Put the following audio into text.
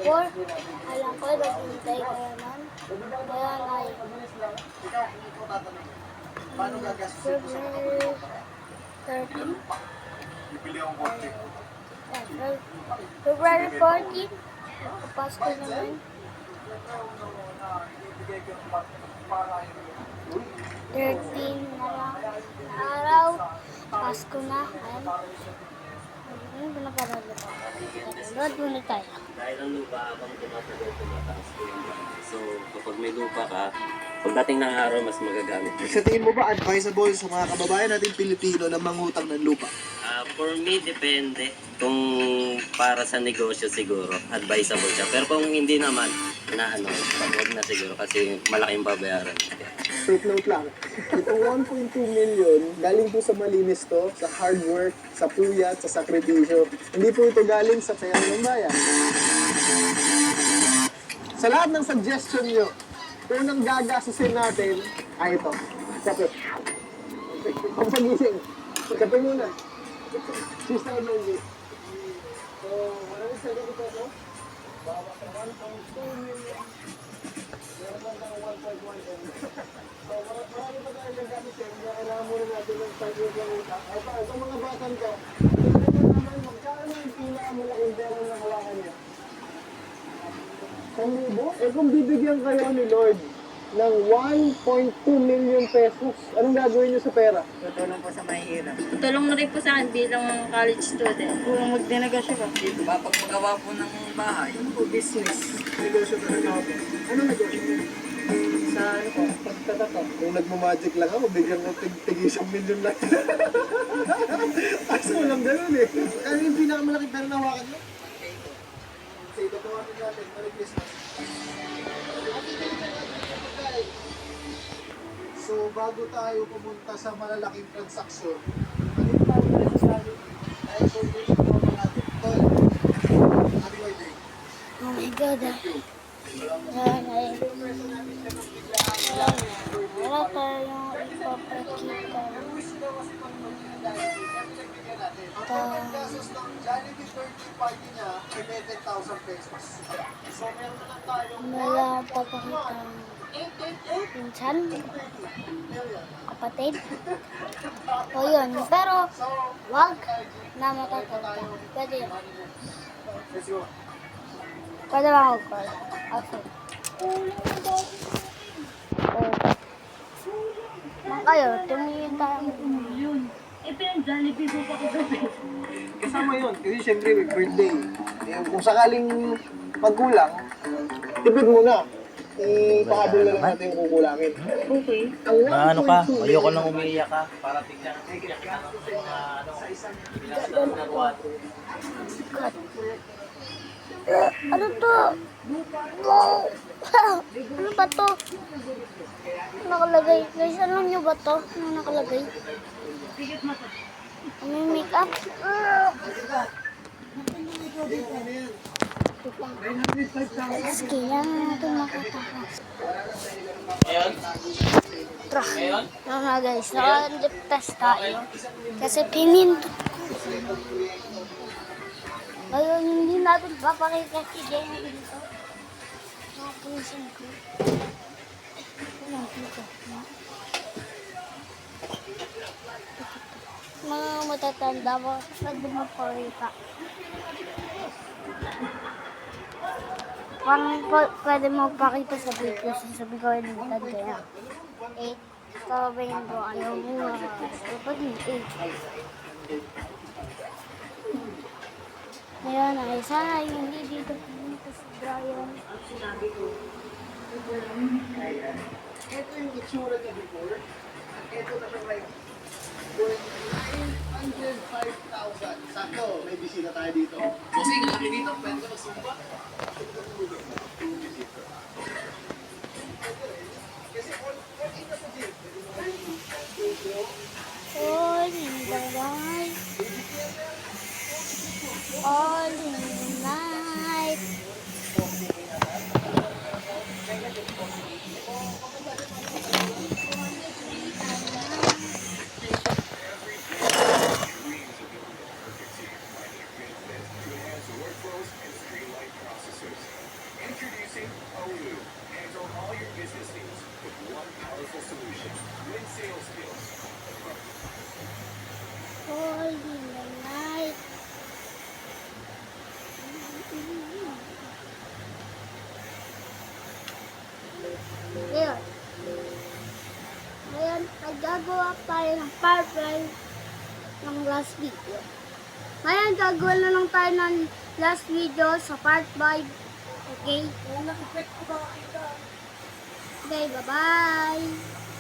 Or, alam ko, naghintay ka naman. Kaya ay, February 14, Pasko naman. 13 na lang araw, Pasko na. Ayan. Ano ba napanood na tayo? Load muna tayo. Dahil ang lupa habang tumataas po yung bahay. So, kapag may lupa ka, pagdating ng araw, mas magagamit. Sa tingin mo ba advisable sa mga kababayan natin Pilipino na mangutang ng lupa? For me, depende. Kung para sa negosyo siguro, advisable siya. Pero kung hindi naman, huwag na siguro kasi malaking babayaran. Take note lang, itong 1.2 million, galing po sa malinis to, sa hard work, sa puyat, sa sakripisyo. Hindi po ito galing sa pera ng bayan. Sa lahat ng suggestion nyo, unang gagastusin natin ay ito. Kape. Pampagising. Kape muna. Sister Mandy. So, maraming sagot ito, no? Bawa sa 1.2 million. Meron lang ng 1.1 million. So, marami pa tayo gagamitin. Kaya kailangan muna natin ng 5 years lang utang. Ay pa, itong mga batan ko, tignan mo naman magkano yung pinakamalaking pera na hawakan niya. 1,000? Eh kung bibigyan kayo ni Lord ng 1.2 million pesos, anong gagawin niyo sa pera? Tutulong po sa mahihirap. Tulong na rin po sa akin bilang college student. Kung magdinegosyo ka. Mapagpagawa po ng bahay. Ano po business? Negosyo ka rin ako. Anong negosyo niyo? Sa ano po? Pagkatato. Kung nagmamagic lang ako, bigyan ko tig-isang million lang. Kaso walang ganun eh. Ano yung pinakamalaking pera na hawakan niyo? Say, tatawatin natin. Merry Christmas. So, bago tayo pumunta sa malalaking transaksyon, ano yung bago na sasabi? Ay, so, yung mga natin. Tol, happy birthday. Oh my God, ah. Ayan, ay. Wala tayong ipapakita. Ang kasos ng Jollibee birthday party niya ay 10,000 pesos. So, meron na lang tayong Wala akong papakita. Pinsan, kapatid. O yun, pero wag na matatanda. Pwede yun. Pwede ba mag-call? Okay. Mga kayo, tumingin tayo. Eh, pinag-Jollibee po pa kagabi. kasama yun. Kasi siyempre may birthday. Eh, kung sakaling magkulang, tipid mo na. Ipahabol na lang natin yung kukulangin. Okay. Ano ka? Ayoko nang umiiyak ka. Para tignan ang iyak ka ng mga Ano to? Wow! Ano ba to? Nakalagay. Guys, alam nyo ba to? Ano nakalagay? May make-up. Kailangan natin makatakas. Tara. Tara na guys. Naka-lip test tayo. Kasi pinindot ko. Ngayon, hindi natin papakita si Jenny dito. Nakapusin ko. Ano dito? Mga matatanda mo, pwede mo pakita. Parang pwede mo pakita sa video, sasabi ko yung nagtad kaya. 8. Sabayin ko, ayaw mo nga. Dapat yung 8. Ngayon ay sana hindi dito pumunta si Brian. Ito yung itsura niya before. Ito na siya right. 905,000. Sakto, may bisita tayo dito. Kasi laki dito, pwede ka magsumba. Kasi all in na po din. All in the night. All in the night. Ngayon. Ngayon, ay gagawa tayo ng part 5 ng last video. Ngayon, gagawa na lang tayo ng last video sa part 5. Okay? Okay, bye-bye!